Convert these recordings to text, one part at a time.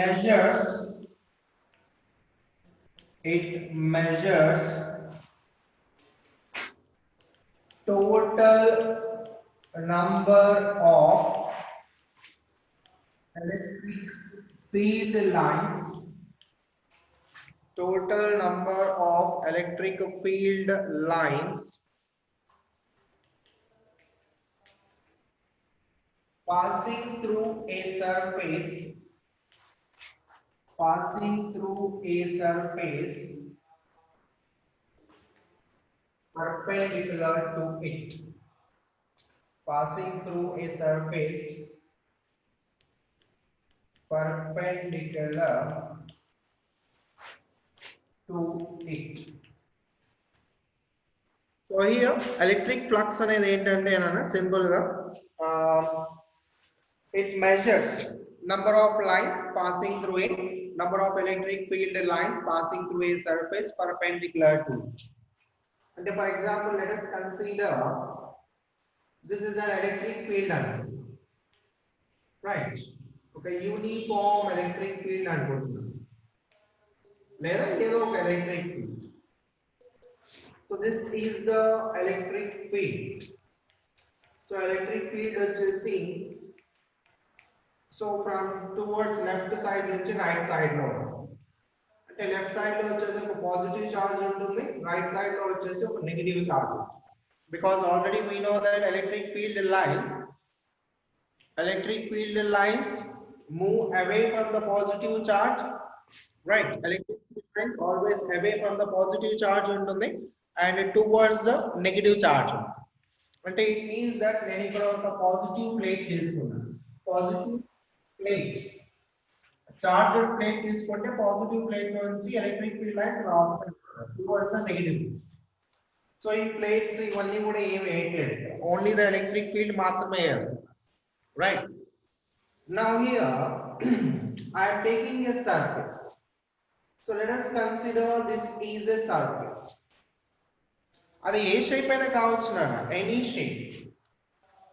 measures it measures total number of electric field lines, total number of electric field lines passing through a surface, passing through a surface perpendicular to it, passing through a surface perpendicular to it. So here electric flux అనేది ఏంటంటే అన్న simple గా it measures number of lines passing through a number of electric field lines passing through a surface perpendicular to it. And for example, let us consider this is an electric field line, right? Okay, uniform electric field అనుకుంటున్నాం లేదా ఏదో ఒక electric field. So this is the electric field. So electric field వచ్చేసి so from towards left side నుంచి right side లో అంటే left side లో వచ్చేసి ఒక పాజిటివ్ చార్జ్ ఉంటుంది, right side లో వచ్చేసి ఒక negative charge. Because already we know that electric field lines move away from the positive charge, right? Electric field lines always away from the positive charge ఉంటుంది and towards the negative charge. అంటే it means that నేను ఇక్కడ ఒక positive plate తీసుకున్నాను, positive plate charged plate తీసుకుంటే positive plate నుంచి electric field lines రాస్తాయి towards the negative. So ఈ ప్లేట్స్ ఇవన్నీ కూడా ఏమి వేయట్లేదు, ఓన్లీ ద ఎలక్ట్రిక్ ఫీల్డ్ మాత్రమే వేస్తాయి, right? Now here I am taking a surface. So let us consider this is a surface. అది ఏ షేప్ అయినా కావచ్చు నాన్న, ఎనీ షేప్,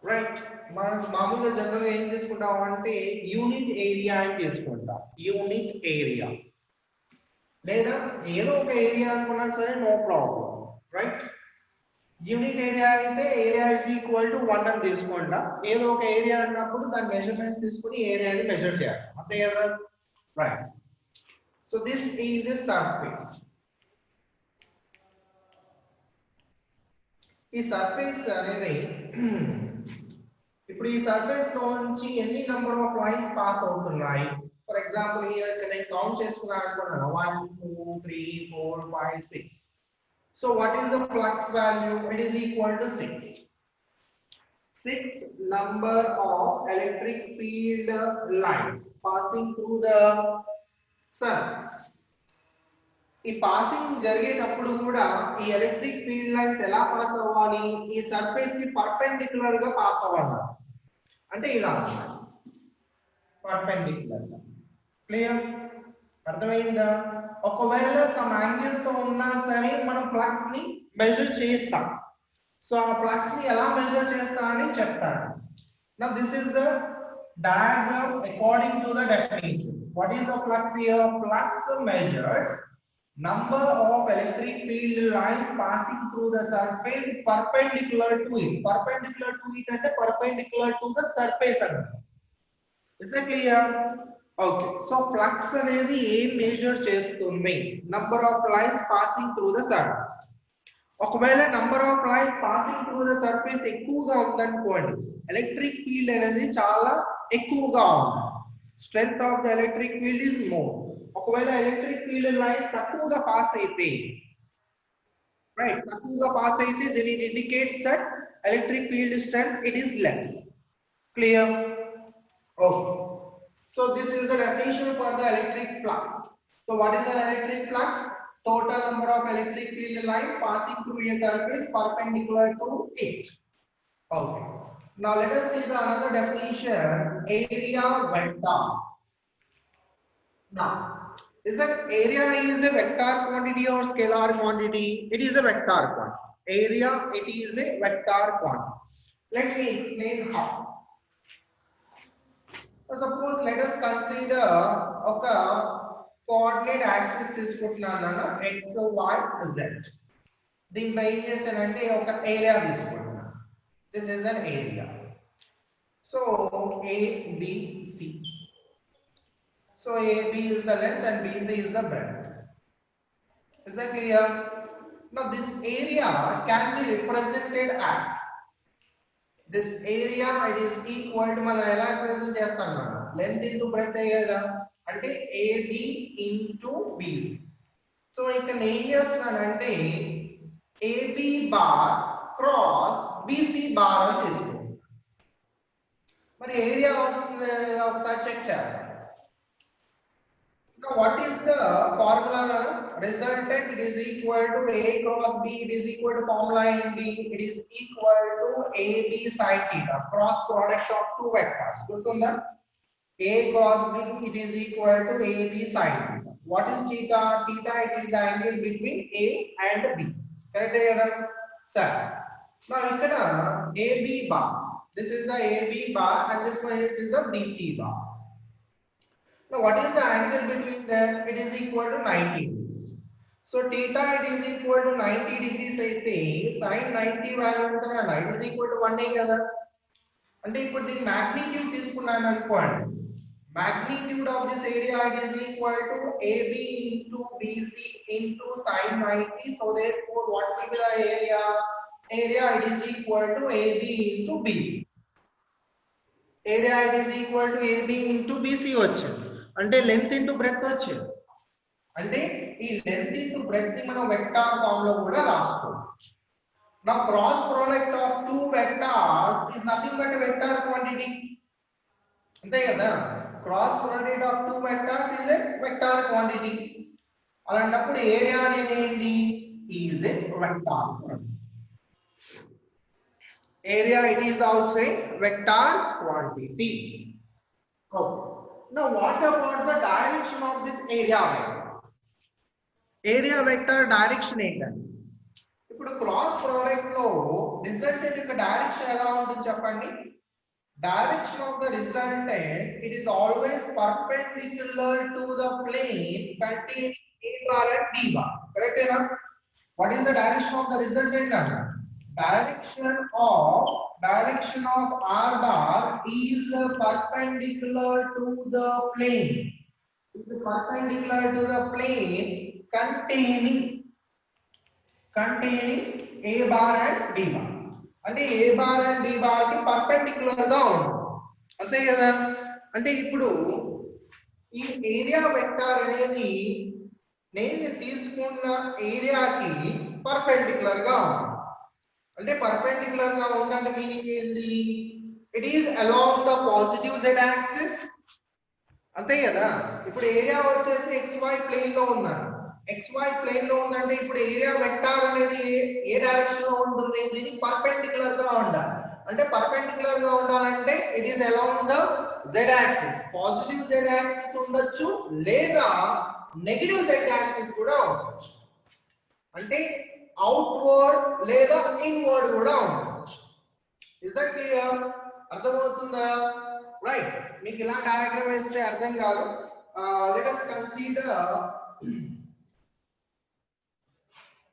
రైట్? మనం మామూలుగా జనరల్గా ఏం తీసుకుంటాం అంటే యూనిట్ ఏరియా అని తీసుకుంటాం, యూనిట్ ఏరియా లేదా ఏదో ఒక ఏరియా అనుకున్నా సరే no problem, right? Unit area అయితే ఏరియా ఇస్ ఈక్వల్ టు 1 అని తీసుకుంటాం. ఏదో ఒక ఏరియా అన్నప్పుడు దాని మెజర్మెంట్స్ తీసుకుని ఏరియాని మెజర్ చేస్తాం, అంతే కదా, right? So this is a surface. ఈ సర్ఫేస్ అనేది ఇప్పుడు ఈ సర్ఫేస్ లో నుంచి ఎన్ని నంబర్ ఆఫ్ లైన్స్ పాస్ అవుతున్నాయి? ఫర్ ఎగ్జాంపుల్ హియర్ నేను కౌంట్ చేసుకున్నాను అనుకున్నాను 1 2 3 4 5 6. So what is the flux value? It is equal to 6 number of electric field lines passing through the surface. ఈ పాసింగ్ జరిగేటప్పుడు కూడా ఈ ఎలక్ట్రిక్ ఫీల్డ్ లైన్స్ ఎలా pass అవ్వాలి? ఈ సర్ఫేస్ కి పర్పెండిక్యులర్ గా పాస్ అవ్వాలి, అంటే ఇలా పర్పెండిక్యులర్ గా. క్లియర్? అర్థమైందా? ఒకవేళ సమ్ యాంగిల్ తో ఉన్నా సరే మనం ఫ్లక్స్ ని మెజర్ చేస్తాం. సో ఆ ఫ్లక్స్ ని ఎలా మెజర్ చేస్తామని చెప్తాను. Now this is the diagram according to the definition. What is the flux here? Flux measures number of electric field lines passing through the surface perpendicular to it. Perpendicular to it అంటే perpendicular to the surface అన్నమాట. Is it clear? Okay. So flux అనేది ఏం measure చేస్తుంది? Number of lines passing through the surface. ఒకవేళ number of lines passing through the surface ఎక్కువగా ఉందనుకోండి, electric field అనేది చాలా ఎక్కువగా ఉంది. Strength of the electric field is more. ఒకవేళ ఎలక్ట్రిక్ ఫీల్డ్ లైన్స్ తక్కువగా పాస్ అయితే, రైట్, తక్కువగా పాస్ అయితే then it indicates that electric field strength it is less. Clear? Okay. So this is the definition for the electric flux. So what is an electric flux? Total number of electric field lines passing through a surface perpendicular to it. Okay. Now let us see the another definition, area vector. Now, is that area is a vector quantity or scalar quantity? It is a vector quantity. Area, it is a vector quantity. Let me explain how. Now suppose let us consider ఒక coordinate axis తీసుకుంటున్నాను x y z. దీంట్లో ఏం చేశానంటే ఒక area తీసుకుంటున్నాను. This is an area. So a b c. So ab is the length and bc is the breadth. Is that clear? Now this area can be represented as this area, it is equal to మనం ఎలా represent చేస్తాం మనం length into breadth కదా, అంటే AB into BC. So ఇక్కడ ఏం చేస్తున్నానంటే AB bar cross BC bar అని తీసుకుంటాం. మరి ఏరియా వస్తుంది ఒకసారి చెక్ చేయాలి. Now what is the formula? Resultant, it is equal to A cross B, it is equal to formula in B, it is equal to AB sin theta, cross product of two vectors. Gurtunda? A cross B, it is equal to AB sin theta. What is theta? Theta, it is the angle between A and B. Correct? Sir. Now ikkada AB bar, this is the AB bar and this one is the BC bar. Now what is the angle between them? It is equal to 90 degrees. So theta, it is equal to 90 degrees అయితే sin 90 value ఉంటుందా, it is equal to 1 కదా. అంటే ఇప్పుడు దీని magnitude తీసుకున్నాను అనుకోండి, magnitude of this area, it is equal to AB into BC into sin 90. So therefore what will be the area? Area, it is equal to AB into BC. Area, it is equal to AB into BC వచ్చింది. అంటే length into breadth వచ్చింది. అంటే ఈ length into breadth ని మనం vector form లో కూడా రాసుకోవచ్చు. నా cross product of two vectors is nothing but vector quantity. అంతే కదా, cross product of two vectors is a vector quantity. అలాంటప్పుడు ఏరియా అనేది ఏంటి? Is a vector quantity. Area, it is also a vector quantity. Okay. Now what about the direction of this area vector? Area vector direction ఏంటండి? ఇప్పుడు cross product లో resultant యొక్క direction ఎలా ఉంటుంది చెప్పండి. Direction of the resultant, it is always perpendicular to the plane containing A bar and B bar. Correct enough? What is the direction of the resultant? Direction of R bar is perpendicular to the plane. It is perpendicular to the plane containing A bar and B bar. అంటే A bar and B bar కి perpendicular గా ఉంటుంది. అంతే కదా. అంటే ఇప్పుడు ఈ area vector అనేది నేను తీసుకున్న ఏరియాకి పర్పెండిక్యులర్ గా ఉంటుంది. అంటే పర్పెండిక్యులర్ గా ఉందంటే మీనింగ్ ఏంటి? It is along the positive z axis. అంతే కదా. ఇప్పుడు ఏరియా వచ్చేసి xy ప్లేన్ లో ఉందండి. xy ప్లేన్ లో ఉందంటే ఇప్పుడు ఏరియా వెక్టార్ అనేది ఏ డైరెక్షన్ లో ఉంటుంది? దీనికి పర్పెండిక్యులర్ గా ఉండాలి. అంటే పర్పెండిక్యులర్ గా ఉండాలంటే it is along the z axis. Positive z axis ఉండొచ్చు లేదా నెగటివ్ z యాక్సిస్ కూడా ఉండొచ్చు. అంటే అవుట్వర్డ్ లేదా ఇన్వర్డ్ కూడా ఉండొచ్చు. Is that clear? అర్థమవుతుందా? రైట్. మీకు ఇలా డయాగ్రామ్ వేస్తే అర్థం కాదు. Let us consider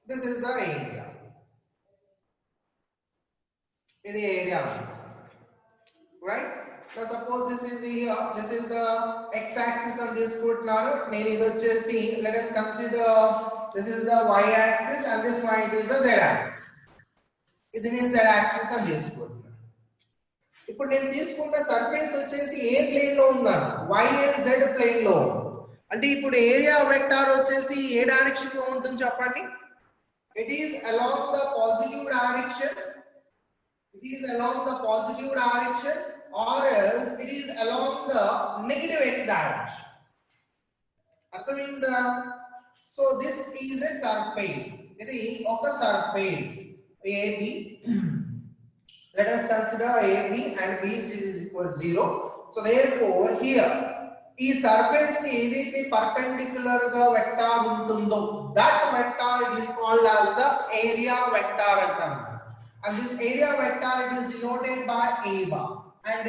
this is the area. ఇది area, right? Now suppose this is here, this is the x axis అని తీసుకుంటున్నాను నేను. ఇది వచ్చేసి let us consider this is the y axis and this point is the z axis. ఇది నేను z axis అని తీసుకుంటున్నాను. ఇప్పుడు నేను తీసుకున్న సర్ఫేస్ వచ్చేసి ఏ ప్లేన్ లో ఉందన్న? y and z ప్లేన్ లో. అంటే ఇప్పుడు ఏరియా వెక్టార్ వచ్చేసి ఏ డైరెక్షన్ లో ఉంటుంది చెప్పండి? It is along the positive direction. It is along the positive direction or else it is along the negative x direction. అర్థమైందా? So this is a surface. ఇది ఒక surface AB. Let us consider AB and BC is equal to 0. So therefore here ఈ surface కి ఏదైతే perpendicular గా vector ఉంటుందో that vector it is called as the area vector అంటాం. And this area vector it is denoted by A bar. and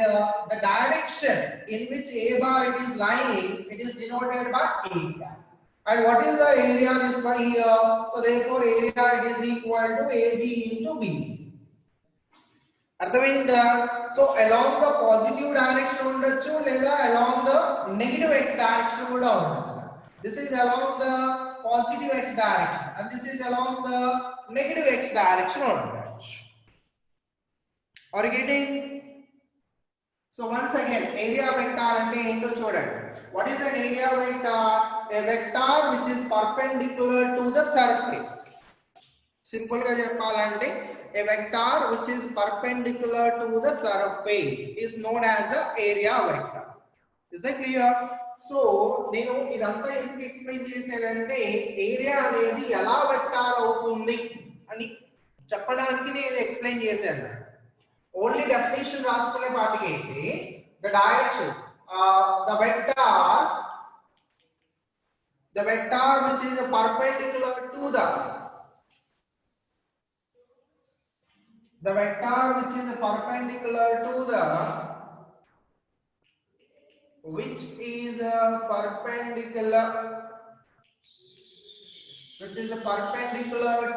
the direction in which A bar it is lying, it is denoted by area. And what is the area this one here? So therefore area it is equal to AB into BC. అర్థమైందా? So along the positive direction ఉండొచ్చు లేదా along the negative x direction కూడా ఉండొచ్చు. This is along the positive x direction and this is along the negative x direction ఉండొచ్చు. Are you getting? So once again area vector అంటే ఏంటో చూడండి. What is an area vector? A vector which is perpendicular to the surface. Simple గా చెప్పాలంటే a vector which is perpendicular to the surface is known as the area vector. Is that clear? So నేను ఇదంతా ఎందుకు explain చేశానంటే area అనేది ఎలా vector అవుతుంది అని చెప్పడానికి నేను ఎక్స్ప్లెయిన్ చేశాను. ఓన్లీ డెఫినిషన్ రాసుకునే పాటికి అయితే the direction the vector which is perpendicular to the vector which is perpendicular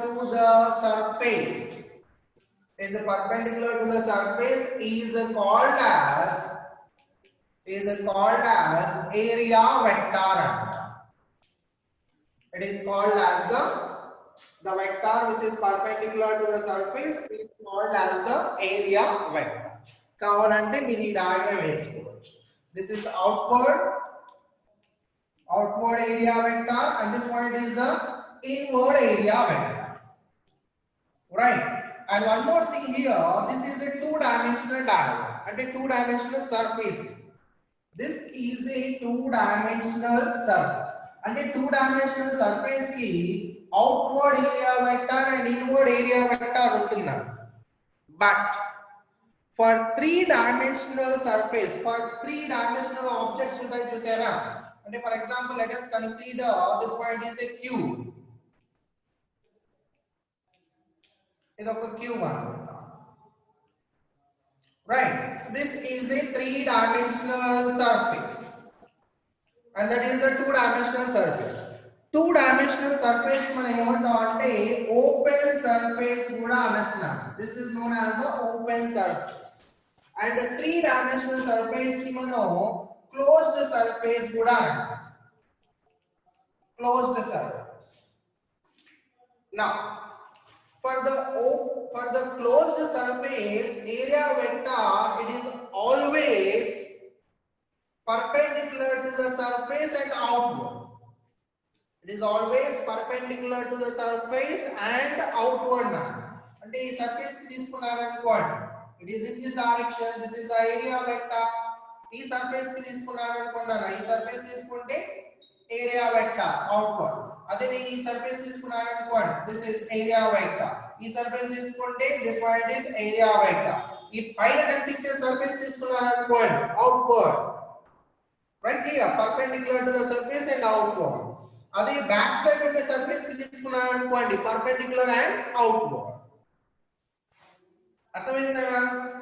to the surface is perpendicular to the surface is called as area vector. It is called as the vector which is perpendicular to the surface is called as the area vector. కావాలంటే మీరు ఈ diagram వేసుకోవచ్చు. This is outward area vector and this point is the inward area vector. Right? And one more thing here, this is a two-dimensional diagram and a two-dimensional surface. This is a two-dimensional surface. And a two-dimensional surface ki outward area vector and inward area vector untunda. But for three-dimensional surface, for three-dimensional objects untai chusara. And for example, let us consider this point is a cube. Is of a cube one. Right? So this is a three-dimensional surface. And that is the two-dimensional surface. Two-dimensional surface మనం ఏమంటాం అంటే open surface కూడా అనొచ్చు. This is known as the open surface. And the three-dimensional surface కి మనం closed surface కూడా అంటాం. Closed surface. Now, for the closed surface area vector, it is always perpendicular to the surface and outward. It is always perpendicular to the surface and outward now. And the surface ki తీసుకున్నాను అనుకోండి. It is in this direction. This is the area vector. ఈ surface ki తీసుకున్నాను అనుకున్నాను. ఈ surface తీసుకుంటే area vector outward. అదే నేను ఈ surface తీసుకున్నాను అనుకోండి. This is area vector. ఈ surface తీసుకుంటే this point is area vector. ఈ పైన కనిపించే surface తీసుకున్నాను అనుకోండి outward. Right here, perpendicular to the surface and outward. అదే బ్యాక్ సైడ్ ఉండే సర్ఫేస్ కి తీసుకున్నాను అనుకోండి perpendicular and outward. అర్థమైందా?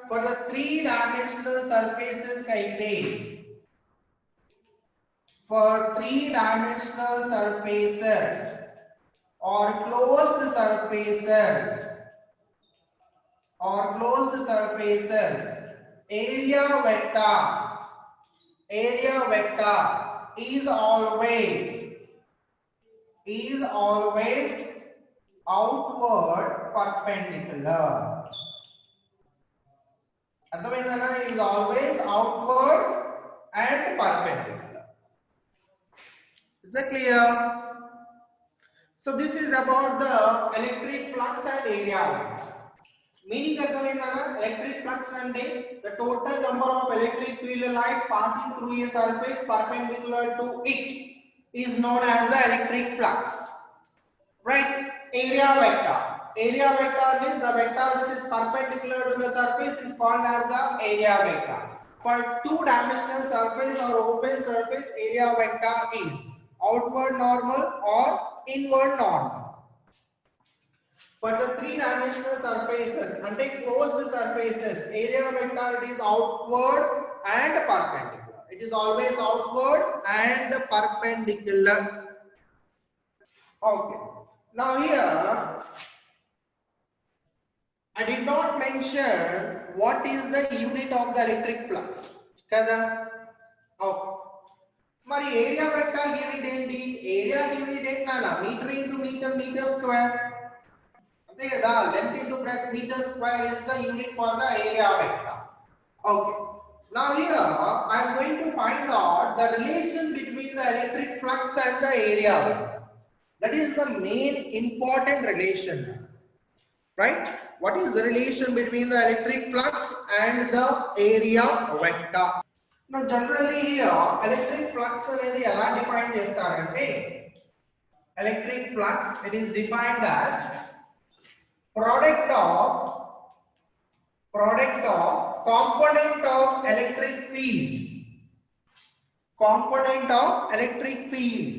For the three-dimensional surfaces అయితే for three-dimensional surfaces or closed surfaces area vector is always outward perpendicular. అర్థమైందా? Is always outward and perpendicular. Is that clear? So this is about the electric flux and area vector. Meaning అర్థమైందా? Electric flux అంటే the total number of electric field lines passing through a surface perpendicular to it is known as the electric flux. Right? Area vector means the vector which is perpendicular to the surface is called as the area vector. For two-dimensional surface or open surface, area vector is outward normal or inward normal. For the three-dimensional surfaces, ante closed surfaces, area vector it is outward and perpendicular. It is always outward and perpendicular. Okay. Now here, I did not mention what is the unit of the electric flux. Kada? Okay. Mari area vector unit enti? Area unit entana? Meter into meter, meter square. Okay, the length into breadth meter square is the unit for the area vector. Okay. Now here I am going to find out the relation between the electric flux and the area vector. That is the main important relation, right? What is the relation between the electric flux and the area vector? Now generally here electric flux అనేది ఎలా define చేస్తారంటే electric flux it is defined as product of component of electric field component of electric field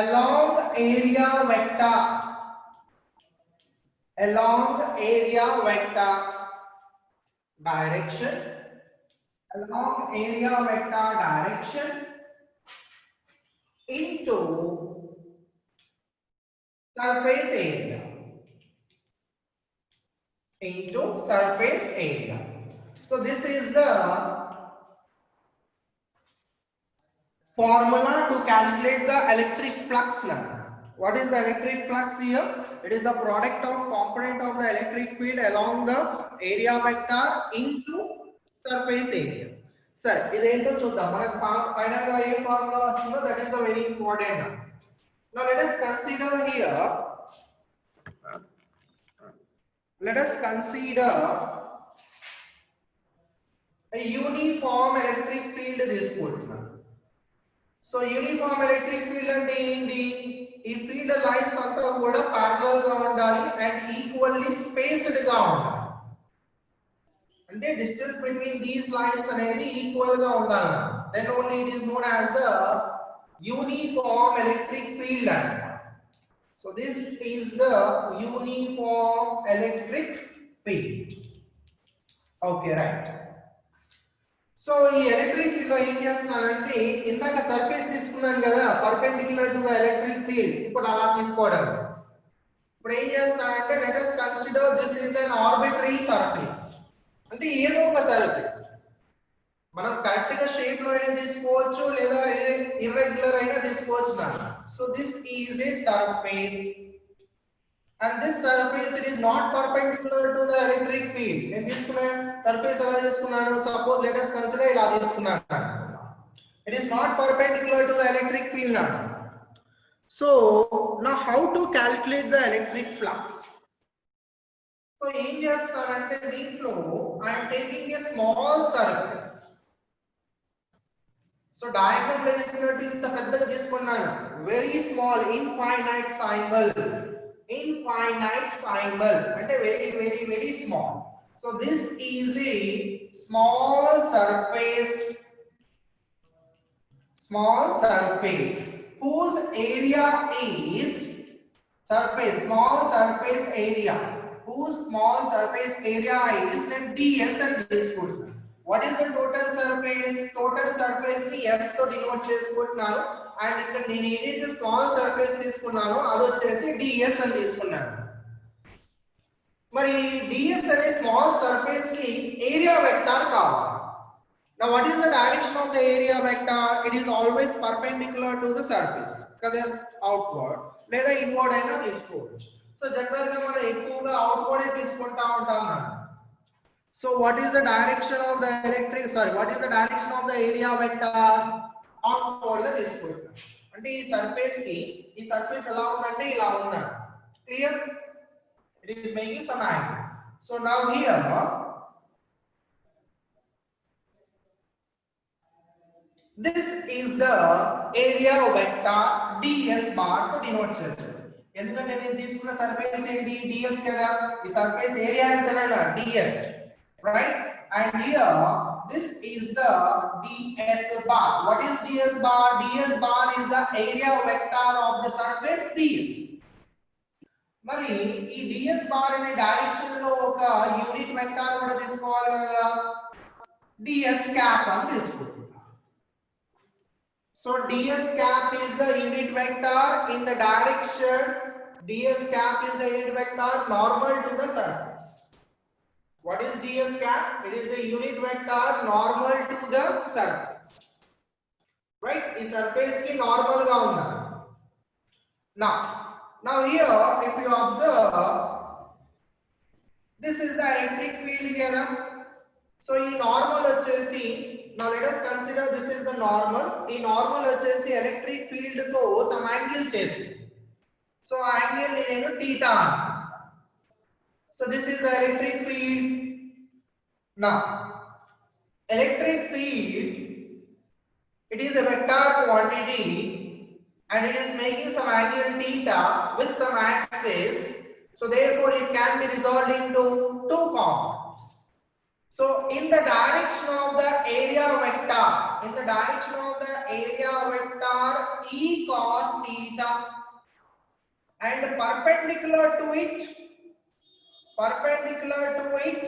along area vector direction along area vector direction into surface area. So this is the formula to calculate the electric flux now. What is the electric flux here? It is the product of component of the electric field along the area vector into surface area. Sir, ఇది ఏంటో చూద్దాం. మనకు final గా ఏ formula వస్తుందో that is the very important. Now let us consider a uniform electric field తీసుకుంటున్నాం. So uniform electric field అంటే ఏంటి? ఈ ఫీల్డ్ లైన్స్ అంతా కూడా parallel గా ఉండాలి and equally spaced గా ఉండాలి. అంటే distance between these lines అనేది ఈక్వల్ గా ఉండాలి. Then only it is known as the uniform electric field. So this is the uniform electric field. Okay, right. So ఈ ఎలక్ట్రిక్ ఫీల్డ్ లో ఏం చేస్తున్నానంటే ఇందాక సర్ఫేస్ తీసుకున్నాను కదా perpendicular to the electric field, ఇప్పుడు అలా తీసుకోవడం. ఇప్పుడు ఏం చేస్తానంటే let us consider this is an arbitrary surface. అంటే ఏదో ఒక సర్ఫేస్ మనం కరెక్ట్ గా షేప్ లో అయినా తీసుకోవచ్చు లేదా ఇర్రెగ్యులర్ అయినా తీసుకోవచ్చు నా. So this is a surface and this surface it is not perpendicular to the electric field. నేను తీసుకున్న సర్ఫేస్ ఎలా తీసుకున్నాను? సపోజ్ let us consider ఇలా తీసుకున్నాను. It is not perpendicular to the electric field now. So now how to calculate the electric flux? So ఏం చేస్తానంటే దీంట్లో I am taking a small surface. So diagram లో తీసుకున్నట్టు ఇంత పెద్దగా తీసుకున్నాను. Very small infinite symbol అంటే very small. So this is a small surface whose area is small surface area is then ds and this good. What is the total surface ని s తో denote చేసుకుంటున్నాను and ఇక్కడ నేను ఏదైతే small surface తీసుకున్నానో అది వచ్చేసి ds అని తీసుకున్నాను. మరి ds అనే స్మాల్ సర్ఫేస్ కి ఏరియా వెక్టర్ కావాలి. Now what is the direction of the area vector? It is always perpendicular to the surface కదా, outward లేదా inward అయినా తీసుకోవచ్చు. సో జనరల్ గా మనం ఎక్కువగా అవుట్వర్డ్ తీసుకుంటా ఉంటాం. So what is the direction of the area vector? Outward గా తీసుకుంటాం. అంటే ఈ సర్ఫేస్ ఎలా ఉందంటే ఇలా ఉందా. Clear? It is making some angle. So now here this is the area vector ds bar తో డినోట్ చేస్తాం. ఎందుకంటే నేను తీసుకున్న సర్ఫేస్ ఏంటి? ds కదా. ఈ సర్ఫేస్ ఏరియా ఎంతనైనా ds, right? And here this is the ds bar. What is ds bar? Ds bar is the area vector of the surface ds. మరి ఈ ds bar అనే డైరెక్షన్ లో ఒక యూనిట్ వెక్టర్ కూడా తీసుకోవాలి కదా, ds cap అని తీసుకుంటాం. So ds cap is the unit vector in the direction, ds cap is the unit vector normal to the surface. What is ds cap? It is a unit vector normal to the surface. Right? This surface ki normal ga unnadi. Now here if you observe, this is the electric field here. So ee normal vachesi, now let us consider this is the normal. Ee normal vachesi electric field to some angle chesi. So angle ni nenu theta. So this is the electric field. Now electric field, it is a vector quantity and it is making some angle theta with some axis. So therefore it can be resolved into two components. So in the direction of the area vector, E cos theta, and perpendicular to it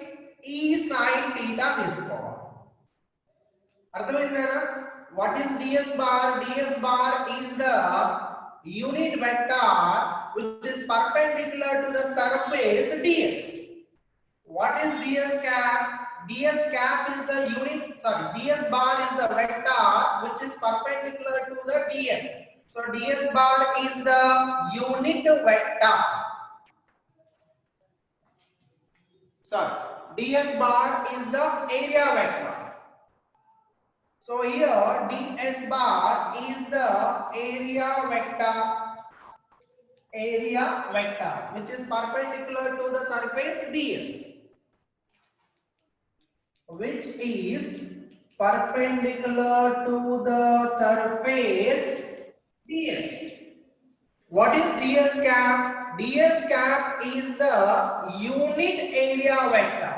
E sin theta తీసుకోవాలి. అర్థమైందా? What is ds bar? Ds bar is the unit vector which is perpendicular to the surface ds. What is ds cap? Ds cap is the ds bar is the vector which is perpendicular to the ds. So ds bar is the unit vector. Ds bar is the area vector. So here ds bar is the area vector which is perpendicular to the surface ds. Which is perpendicular to the surface ds. What is ds cap? Ds cap is the unit area vector.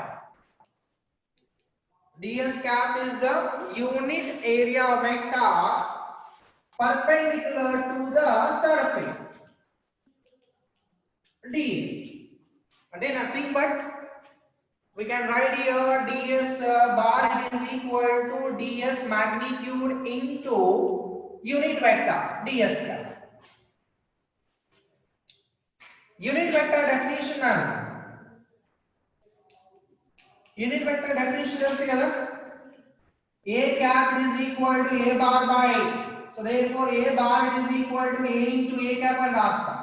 Ds cap is the unit area vector perpendicular to the surface ds. And then nothing but we can write here ds bar is equal to ds magnitude into unit vector ds cap. Unit vector definition and unit vector definition తెలుసు కదా, a cap is equal to a bar by, so therefore a bar is equal to a into a cap and rasta.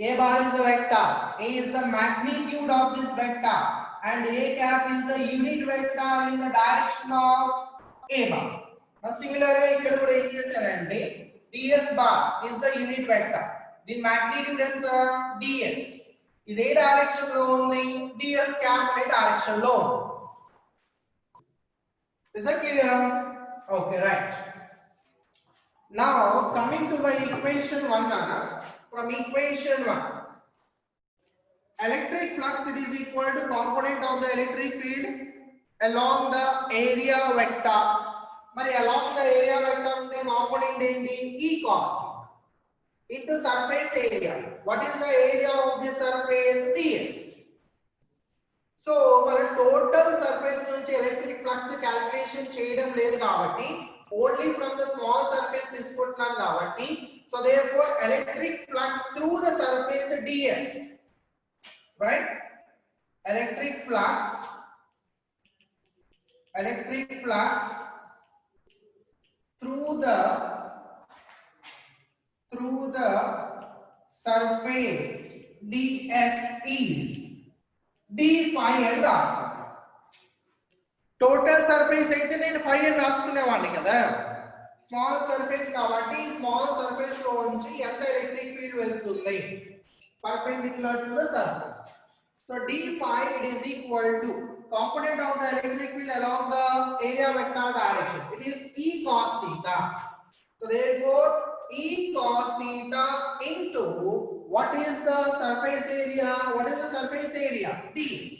A bar is the vector, a is the magnitude of this vector, and a cap is the unit vector in the direction of a bar. Now similarly ఇక్కడ కూడా ఏం చేశారంటే ds bar is the unit vector, the magnitude and the ds ఇదే direction లో ఉంది, ds cap అనే direction లో ఉంది. Is that clear? Okay, right. Now coming to the equation 1, from equation 1, electric flux it is equal to component of the electric field along the area vector. Mari along the area vector unde component enti E cos into surface area. What is the area of the surface? ds. So మన total surface నుంచి electric flux calculation చేయడం లేదు కాబట్టి only from the small surface తీసుకుంటున్నాం కాబట్టి, so therefore electric flux through the surface ds, right? Electric flux through the surface ds is d phi అని రాస్తాను. Total surface అయితే నేను phi అని రాసుకునేవాడిని కదా, స్మాల్ సర్ఫేస్ కాబట్టి స్మాల్ సర్ఫేస్ లో నుంచి ఎంత ఎలక్ట్రిక్ ఫీల్డ్ వెళ్తుంది perpendicular to the surface. So d phi it is equal to component of the electric field along the area vector direction. It is E cos theta. So therefore E cos theta into what is the surface area? What is the surface area? ds.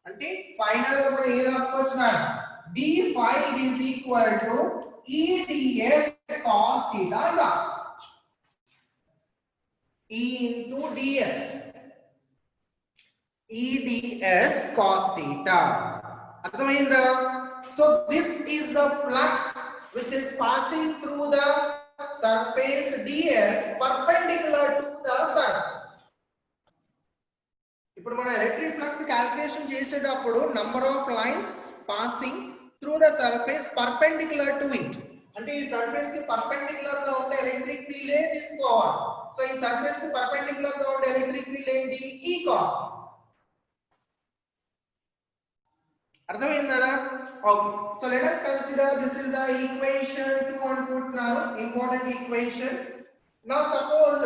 అంటే final గా మనం ఏం రాసుకోవచ్చున్నాం d phi is equal to e ds cos theta అని రాసుకోవచ్చు e into ds e ds cos theta అర్థమైందా so this is the flux which is passing through the surface ds perpendicular to the surface ఇప్పుడు మనం electric flux calculation చేసేటప్పుడు number of lines passing through the surface perpendicular to it అంటే ఈ surface కి perpendicular గా ఉండే electric field ఏ తీసుకోవాలి so ఈ సర్ఫేస్ కి పర్పెండిక్యులర్ గా ఉండే ఎలక్ట్రిక్ ఫీల్డ్ ఏంటి ఈ కాస్ అర్థమైందా okay so let us consider this is the equation 2 అనుకుంటున్నారు important equation now suppose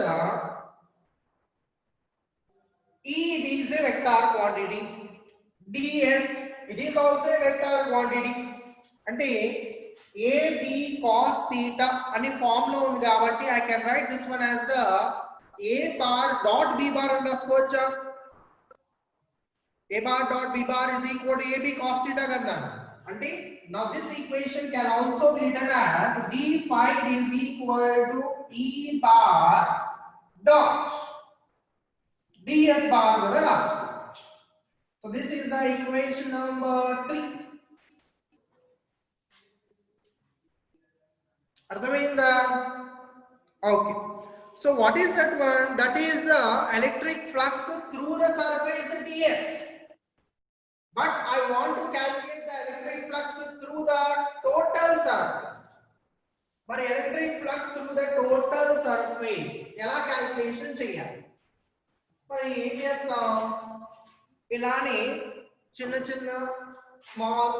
E is a vector quantity. ds it is also a vector quantity. అంటే AB cos theta అనే form లో ఉంది కాబట్టి I can write this one as the A bar dot B bar అని రాసుకోవచ్చా A bar dot B bar is equal to AB cos theta కదా అంటే now this equation can also be written as D phi is equal to E bar dot ds bar కూడా రాసుకోవచ్చు so this is the equation number 3 అర్థమైందా okay so what is that one that is the electric flux through the surface ds but I want to calculate the electric flux through the total surface మరి electric flux through the total surface ఎలా calculation చేయాలి మరి ఏం చేస్తాం ఇలానే చిన్న చిన్న small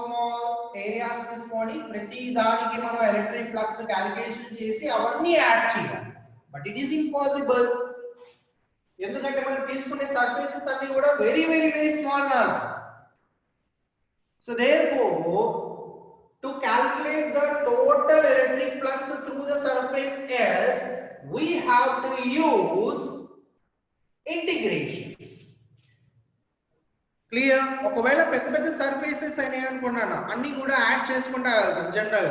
areas తీసుకొని ప్రతి దానికి మనం ఎలక్ట్రిక్ ఫ్లక్స్ క్యాలిక్యులేషన్ చేసి అవన్నీ యాడ్ చేయాలి బట్ ఇట్ ఈస్ ఇంపాసిబుల్ ఎందుకంటే మనం తీసుకునే సర్ఫేసెస్ అన్ని కూడా వెరీ వెరీ వెరీ స్మాల్ నా so therefore to calculate the total electric flux through the surface S we have to use integrations clear ఒకవేళ పెద్ద పెద్ద సర్ఫేసెస్ అని అనుకున్నాను అన్ని కూడా యాడ్ చేసుకుంటా వెళ్తాం జనరల్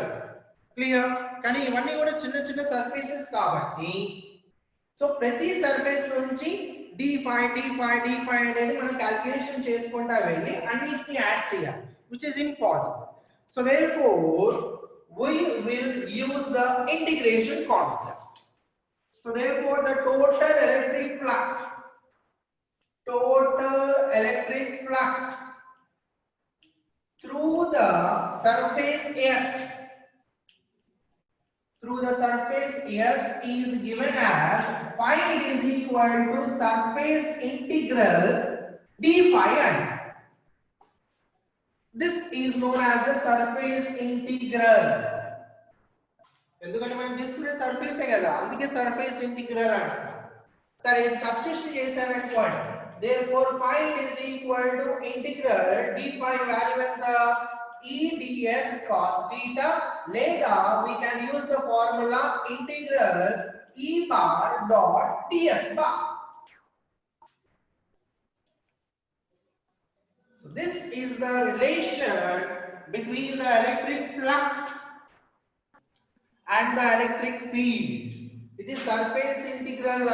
క్లియర్ కానీ ఇవన్నీ కూడా చిన్న చిన్న సర్ఫేసెస్ కాబట్టి సో ప్రతి సర్ఫేస్ నుంచి d5 అనేది మనం క్యాల్కులేషన్ చేసుకుంటా వెళ్ళి అన్నిటిని యాడ్ చేయాలి which is impossible so therefore we will use the integration concept so therefore the total electric flux through the surface S is given as phi is equal to surface integral d phi n. This is known as the surface integral. ఎందుకంటే మనం తీసుకునే surface కదా అందుకే surface integral అంటారు సరే ఇది substitution చేశారనుకోండి therefore phi is equal to integral d phi value ఎంత e ds cos theta లేదా we can use the formula integral e bar dot ds bar so this is the relation between the electric flux and the electric field it is surface integral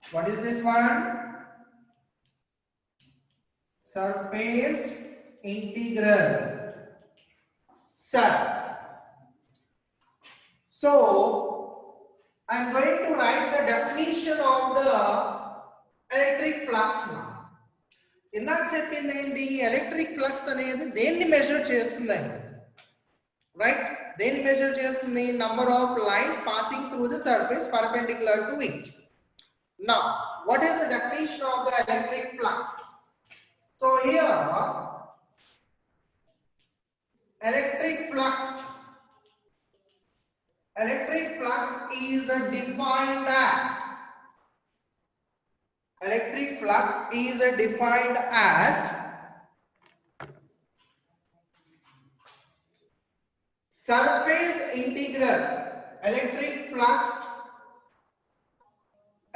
what is this one surface integral sir so I am going to write the definition of the electric flux now ఇందాక చెప్పింది ఏంటి electric flux అనేది దేన్ని measure చేస్తుంది right దేన్ని measure చేస్తుంది number of lines passing through the surface perpendicular to it now what is the definition of the electric flux so here electric flux is defined as surface integral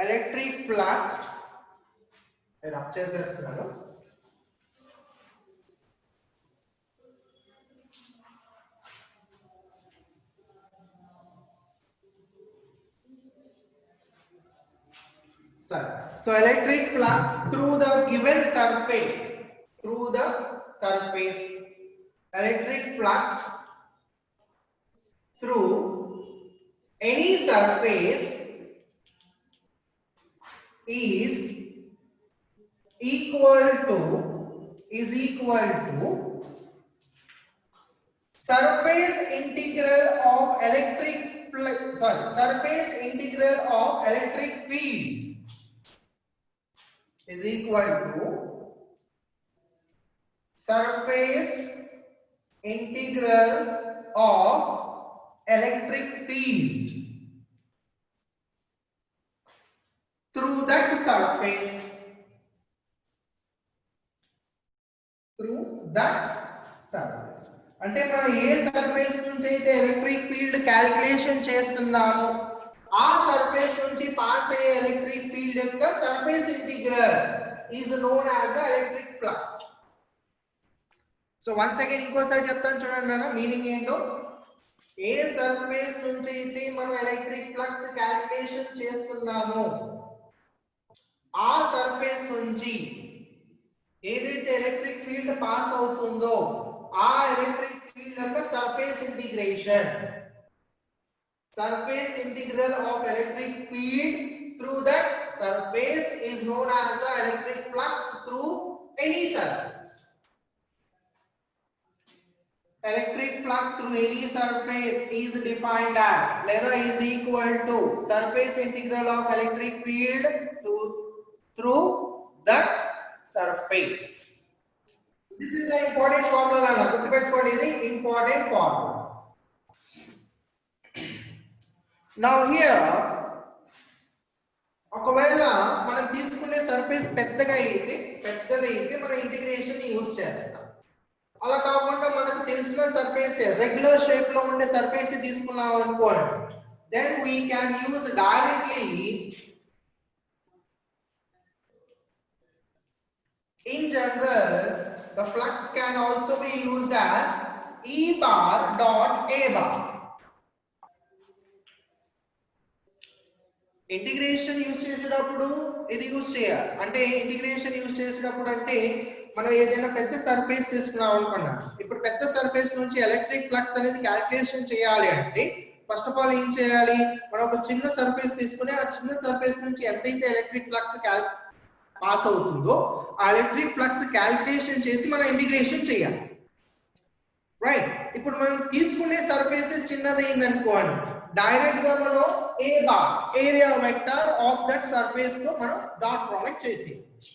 electric flux నేను up చేసేస్తున్నాను. So electric flux through the given surface, electric flux through any surface is equal to surface integral of surface integral of electric field is equal to surface integral of electric field through that surface. అంటే మనం ఏ surface నుంచి అయితే electric field calculation చేస్తున్నామో ఆ surface నుంచి pass అయ్యే electric field యొక్క surface integral is known as the electric flux. So once again ఇంకోసారి చెప్తాను చూడండి అన్న మీనింగ్ ఏంటో. ఏ సర్ఫేస్ నుంచి అయితే మనం ఎలక్ట్రిక్ ఫ్లక్స్ క్యాలిక్యులేషన్ చేస్తున్నామో ఆ సర్ఫేస్ నుంచి ఏదైతే ఎలక్ట్రిక్ ఫీల్డ్ పాస్ అవుతుందో ఆ ఎలక్ట్రిక్ ఫీల్డ్ యొక్క surface integration, surface integral of electric field through that surface is known as the electric flux through any surface. Electric flux through any surface is defined as లేదా is equal to surface integral of electric field through that surface. This is the important formula అన్న గుర్తుపెట్టుకోండి, ఇది important formula. Now here ఒకవేళ మనం తీసుకునే surface పెద్దదైతే మనం integration use చేస్తాం. అలా కాకుండా మనకు తెలిసిన సర్ఫేస్ రెగ్యులర్ షేప్ లో ఉండే సర్ఫేస్ తీసుకున్నాం అనుకోండి, then we can use directly in general the flux can also be used as E bar dot A bar. Integration use చేసేటప్పుడు ఇది యూజ్ చేయాలి. అంటే ఇంటిగ్రేషన్ యూజ్ చేసేటప్పుడు అంటే మనం ఏదైనా పెద్ద సర్ఫేస్ తీసుకున్నాం అనుకున్నాం, ఇప్పుడు పెద్ద సర్ఫేస్ నుంచి ఎలక్ట్రిక్ ఫ్లక్స్ అనేది క్యాలిక్యులేషన్ చేయాలి అంటే ఫస్ట్ ఆఫ్ ఆల్ ఏం చేయాలి, మనం ఒక చిన్న సర్ఫేస్ తీసుకుని ఆ చిన్న సర్ఫేస్ నుంచి ఎంతైతే ఎలక్ట్రిక్ ఫ్లక్స్ పాస్ అవుతుందో ఆ ఎలక్ట్రిక్ ఫ్లక్స్ క్యాలిక్యులేషన్ చేసి మనం ఇంటిగ్రేషన్ చేయాలి. రైట్, ఇప్పుడు మనం తీసుకునే సర్ఫేస్ చిన్నదైంది అనుకోండి, డైరెక్ట్ గా మనం A bar area vector of that surface తో మనం డాట్ ప్రొడక్ట్ చేసేయచ్చు.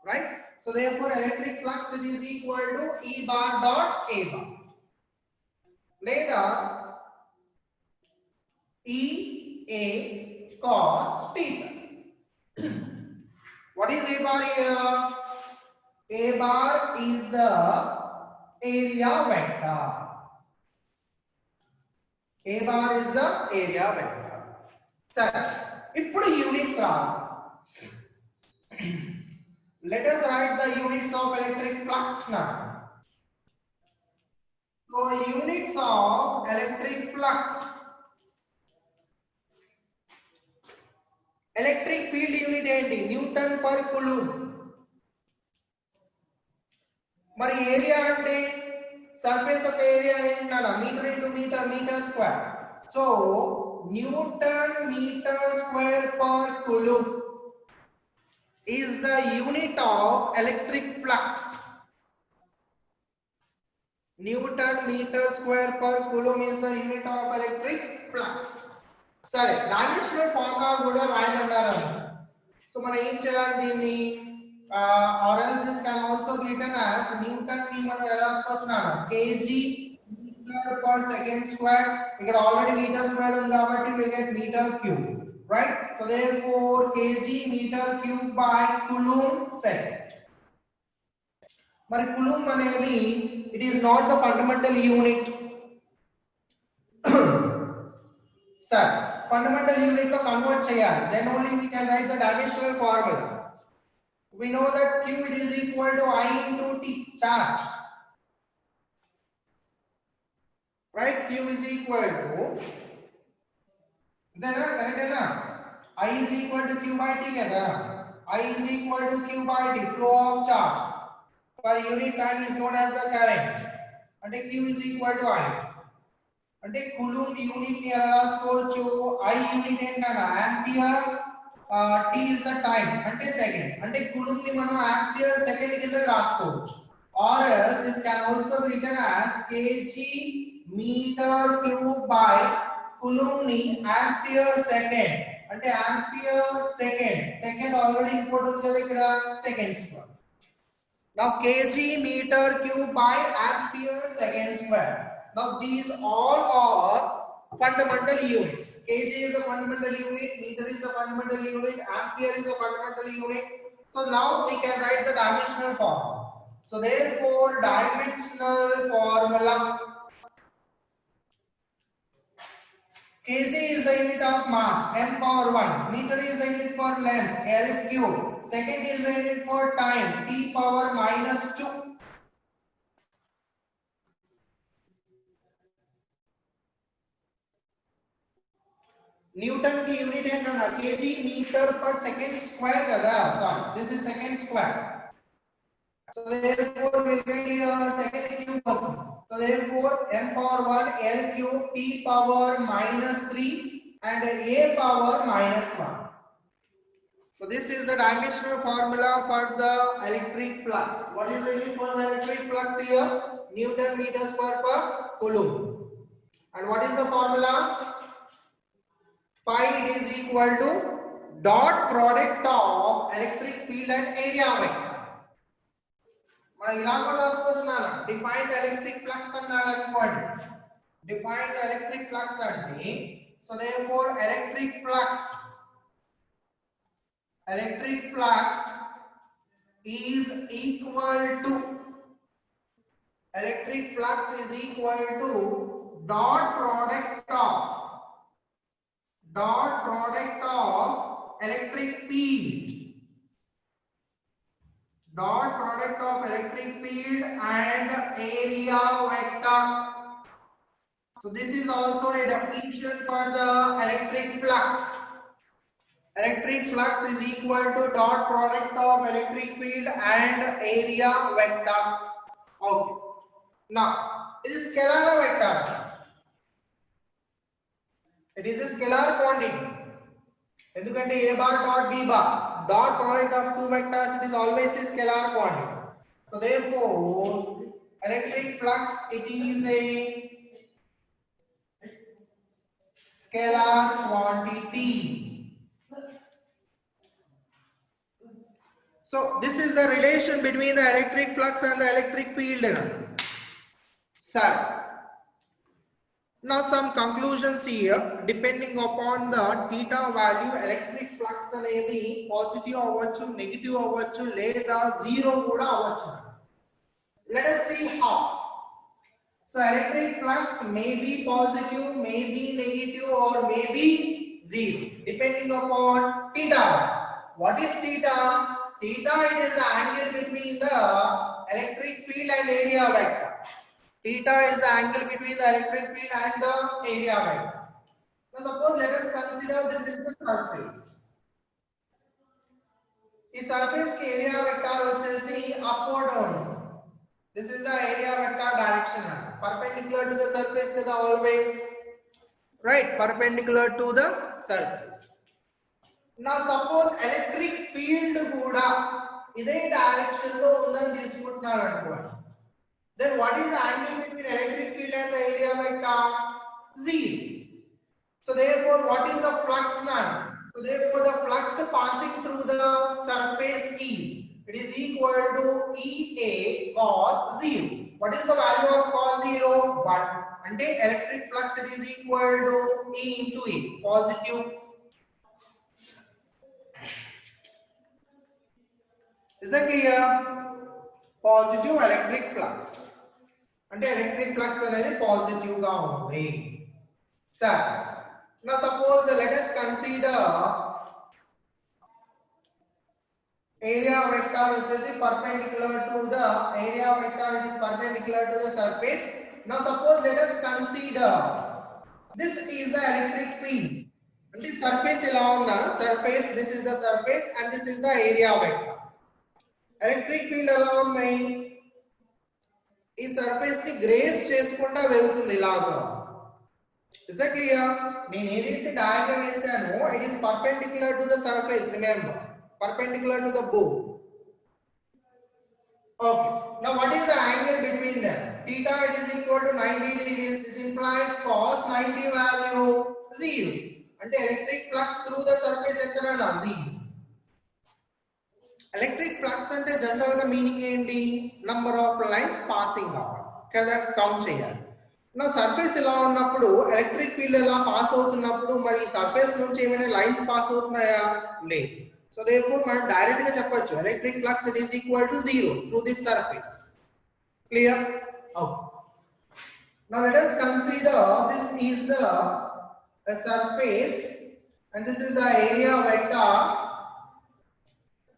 Right, so therefore electric flux it is equal to E bar dot A bar లేదా EA cos theta. What is A bar here? A bar is the area vector. A bar is the area vector. Sir, ఇప్పుడు units రావాలి. Let us write the units of electric flux now. So units of electric flux, electric field unit ఏంటి, newton per coulomb. మరి area అంటే surface యొక్క area ఏంటన్నా metre into metre, metre square. So newton metre square per coulomb is the unit of electric flux. Newton meter square per coulomb is the unit of electric flux. సరే, dimensional formula కూడా రాయమన్నారు. So మనం ఏం చేయాలి దీన్ని, or else this can also be written as Newton ని మనం ఎలా రాసుకుంటున్నాము kg meter per second square. ఇక్కడ ఆల్రెడీ మీటర్ స్క్వేర్ ఉంది కాబట్టి we get meter cube. Right, so therefore kg meter cube by coulomb second. మరి coulomb అనేది it is not the fundamental unit. Sir, fundamental unit lo convert cheyali, then only we can write the dimensional formula. We know that q it is equal to I into t, charge, right? Q is equal to, then correct hai, I is equal to q by t kada, I is equal to q by t, flow of charge per unit time is known as the current, and q is equal to I. అంటే coulomb unit ని ఎలా రాసుకోవచ్చు? I unit ఏంటన్నా ampere, t is the time అంటే second, అంటే coulomb ని మనం ampere second కింద రాసుకోవచ్చు. or else this can also be written as kg meter cube by coulomb ని ఆంపియర్ సెకండ్ అంటే ampere second, second already import ఉంది కదా ఇక్కడ seconds. now kg meter cube by ampere second square. Now these all are fundamental units. kg is a fundamental unit, meter is a fundamental unit, ampere is a fundamental unit. So now we can write the dimensional formula. So therefore dimensional formula, kg is the unit of mass, m power 1, meter is the unit for length, L cube, second is the unit for time, t power minus 2. Newton की unit है ना kg meter per second square kada, sorry this is second square, so therefore we'll get here second cube person. So therefore m power 1 L cube t power minus 3 and a power minus 1. So this is the dimensional formula for the electric flux. What is the unit for the electric flux here? Newton meters per coulomb. And what is the formula? Phi it is equal to dot product of electric field and area vector. మనం ఇలా కూడా రాసుకోవచ్చునా, define the electric flux అన్నాడు అనుకోండి, define the electric flux అంటే, so therefore electric flux is equal to dot product of electric field and area vector. So this is also a definition for the electric flux. Electric flux is equal to dot product of electric field and area vector. Okay. Now this is scalar vector. It is a scalar quantity. ఎందుకంటే a bar dot b bar, dot product of two vectors, it is always a scalar quantity. So therefore electric flux it is a scalar quantity. So this is the relation between the electric flux and the electric field. Sir, now some conclusions here. Depending upon the theta value, electric flux అనేది positive అవ్వచ్చు, negative అవ్వచ్చు, లేదా zero కూడా అవ్వచ్చు. Let us see how. So electric flux may be positive, may be negative, or may be zero depending upon theta. What is theta? Theta it is the angle between the electric field and area vector. Theta is the angle between the electric field and the area vector. Now suppose let us consider this is the surface. This surface ki area vector vachesi up or down. This is the area vector direction. Perpendicular to the surface kada always. Right, perpendicular to the surface. Now suppose electric field kuda ide direction lo undani తీసుకుంటున్నారు అనుకోండి. Then what is the angle between electric field and the area vector? Zero. So therefore what is the flux now? So therefore the flux passing through the surface is, it is equal to EA cos 0. What is the value of cos 0? 1. Ante electric flux it is equal to E into E, positive. Is that clear? Positive electric flux. అంటే electric flux అనేది positive గా ఉంది. Sir Now suppose let us consider area vector which is perpendicular to the area vector, it is perpendicular to the surface. Now suppose let us consider this is the electric field and the surface along the surface, this is the surface and this is the area vector. Electric field along the ఈ surface ని grace చేసుకుంటా వెళ్తుంది ఇలాగా. Is that clear? నేను ఏదైతే diagram వేసానో it is perpendicular to the surface, remember, perpendicular to the bow. Okay, now what is the angle between them? Theta, it is equal to 90 degrees. This implies cos 90 value 0. అంటే electric flux through the surface ఎంతనా 0. Electric flux అంటే general గా meaning ఏంటి? Number of lines passing అవ్వాలి కదా, count చేయాలి. నా surface ఇలా ఉన్నప్పుడు ఎలక్ట్రిక్ ఫీల్డ్ ఎలా పాస్ అవుతున్నప్పుడు మరి సర్ఫేస్ నుంచి ఏమైనా లైన్స్ పాస్ అవుతున్నాయా? లేదు. సో దేర్ఫోర్ మనం డైరెక్ట్ గా చెప్పొచ్చు electric flux it is equal to 0 through this surface. Clear? Okay. Now let us consider this is the surface and this is the area vector.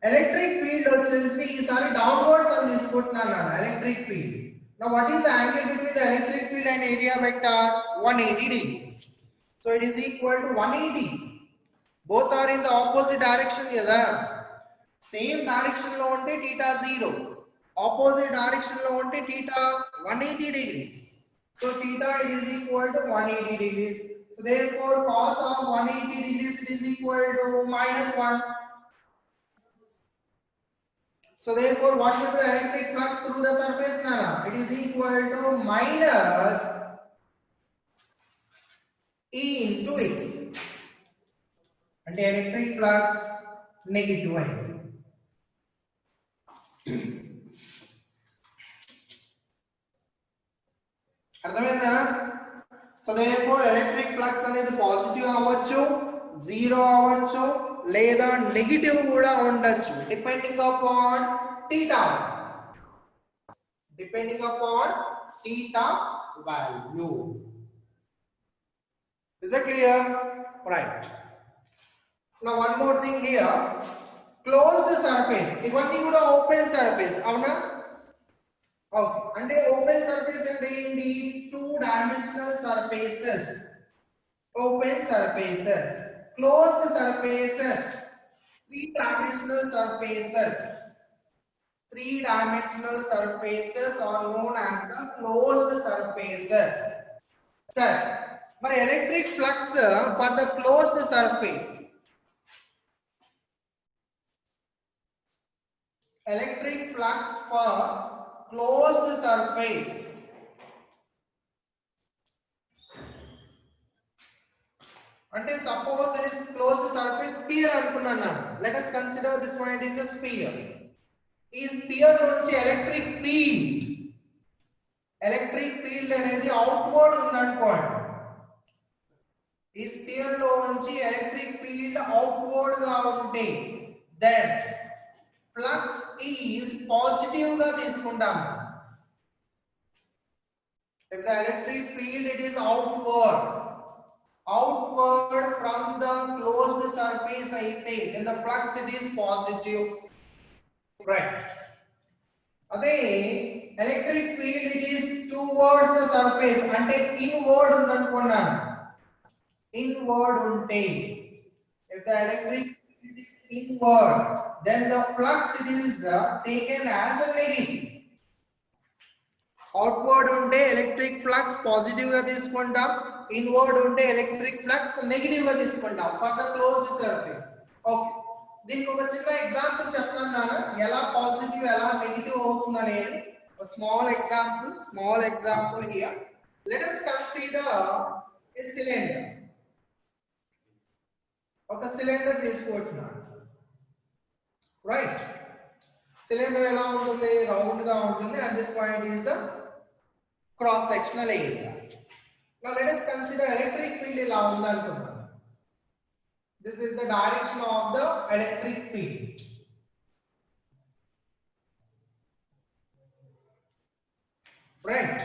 Electric field వచ్చేసి ఈసారి downwards అని తీసుకుంటున్నాను నేను electric field. Now what is the angle between the electric field and area vector? 180 degrees. So it is equal to 180. Both are in the opposite direction కదా. Same direction లో ఉంటే theta 0. Opposite direction లో ఉంటే theta 180 degrees. So theta it is equal to 180 degrees. So therefore cos of 180 degrees it is equal to -1. So therefore what should be the electric flux through the surface nana? It is equal to minus E into A. And the electric flux negative అయింది. అర్థమైందా? So therefore electric flux అనేది positive అవ్వచ్చు, zero అవ్వచ్చు లేదా negative కూడా ఉండొచ్చు depending upon theta. Depending upon theta value. Is that clear? Right. Now one more thing here. Close the surface. ఇవన్నీ కూడా ఓపెన్ సర్ఫేస్ అవునా? ఓకే. అంటే ఓపెన్ సర్ఫేస్ అంటే ఏంటి? 2 dimensional surfaces. Open surfaces. Closed surfaces. 3 dimensional surfaces. 3 dimensional surfaces are known as the closed surfaces. Sir, మరి electric flux for the closed surface. Electric flux for closed surface. అంటే suppose it is closed surface sphere అనుకున్నాను. Let us consider this one, it is a sphere. ఈ spear నుంచి electric field అనేది outward ఉందనుకోండి. ఈ spear లో నుంచి electric field outward గా ఉంటే దెన్ ఫ్లక్స్ ఈజ్ పాజిటివ్ గా తీసుకుంటాం. If the electric field it is outward from the closed surface అయితే then the flux it is positive. Right. అదే electric field it is towards the surface అంటే inward ఉందనుకున్నాను. Inward ఉంటే if the electric field is inward then the flux it is taken as a negative. Outward ఉంటే electric flux positive గా తీసుకుంటాం, inward ఉంటే electric flux negative గా తీసుకుంటాం for the closed surface. Okay. దీనికి ఒక చిన్న ఎగ్జాంపుల్ చెప్తాను నాన్న, ఎలా పాజిటివ్ ఎలా నెగటివ్ అవుతుంది అనేది. Small example here. Let us consider a cylinder. ఒక సిలిండర్ తీసుకుంటున్నాను. రైట్. సిలిండర్ ఎలా ఉంటుంది? రౌండ్ గా ఉంటుంది and this point is the cross sectional areas. Now let us consider electric field ఇలా ఉంది అనుకుందాం. This is the direction of the electric field. Right.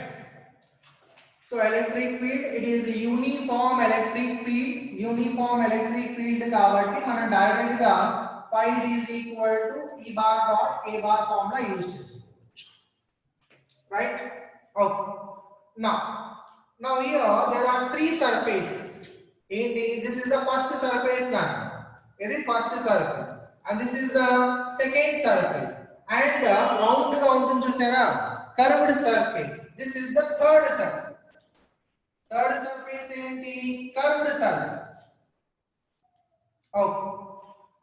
So electric field, it is uniform electric field. Uniform electric field కాబట్టి మనం direct గా phi is equal to E bar dot A bar formula use చేసుకోవచ్చు. Right? Okay. Now here there are three surfaces. This is the first surface now. This is first surface and this is the second surface and the round గా ఉంటుంది చూసారా curved surface. This is the third surface. Third surface ఏంటి curved surface. Okay.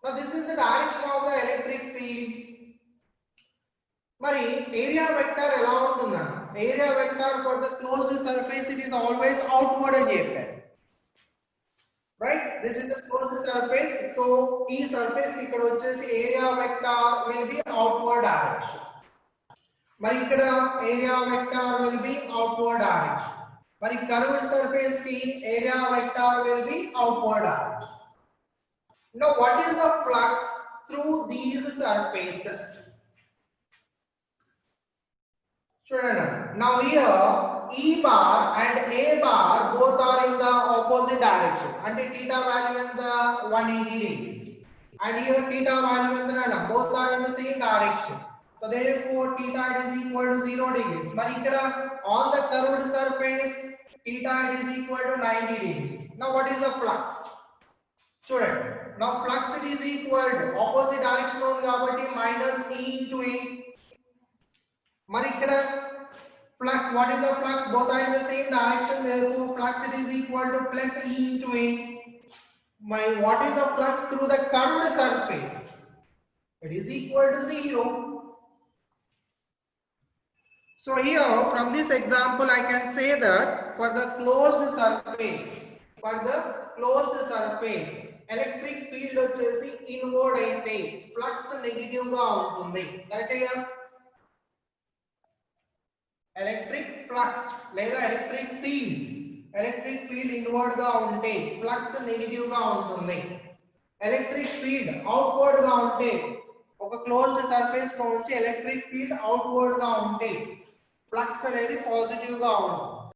Now this is the direction of the electric field. మరి area vector ఎలా ఉంటుందన్న area vector for the closed surface it is always outward అని చెప్పారు. Right, this is the closed surface, so ఈ surface కి ఇక్కడ వచ్చేసి area vector will be outward direction. మరి ఇక్కడ area vector will be outward direction. మరి curved surface ki area vector will be outward direction. Now what is the flux through these surfaces? Sure. Now here E bar and A bar both are in the opposite direction and theta value is the 180 degrees and here theta value is the both are in the same direction. So therefore theta is equal to 0 degrees. But ikkada on the curved surface theta is equal to 90 degrees. Now what is the flux? Student, now flux it is equal to opposite direction on kabatti minus E into A. Mari ikkada flux, what is the flux? Both are in the same direction, therefore flux it is equal to plus E into A. What is the flux through the curved surface? It is equal to 0. So here from this example I can say that for the closed surface electric field వచ్చేసి inward అయితే flux negative గా ఉంటుంది. కరెక్టే కదా? Electric flux లేదా electric field inward గా ఉంటే flux negative గా ఉంటుంది. ఎలక్ట్రిక్ ఫీల్డ్ అవుట్వర్డ్ గా ఉంటే ఒక క్లోజ్డ్ సర్ఫేస్ లో నుంచి ఎలక్ట్రిక్ ఫీల్డ్ అవుట్వర్డ్ గా ఉంటే ఫ్లక్స్ అనేది పాజిటివ్ గా ఉంటుంది.